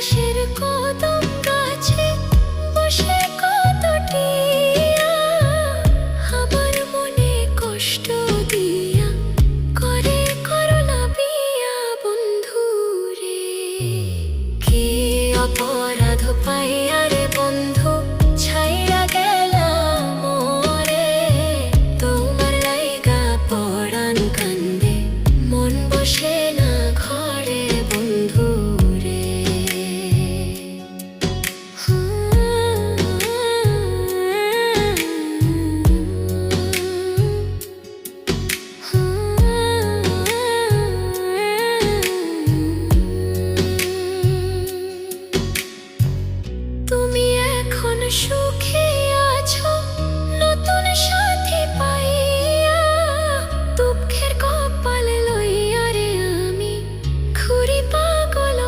পাশের কদম গাছে বসে কত টিয়া আমার মনে কষ্ট দিয়া করে করলা বিয়া বন্ধু রে। কি অপরাধ পাইয়া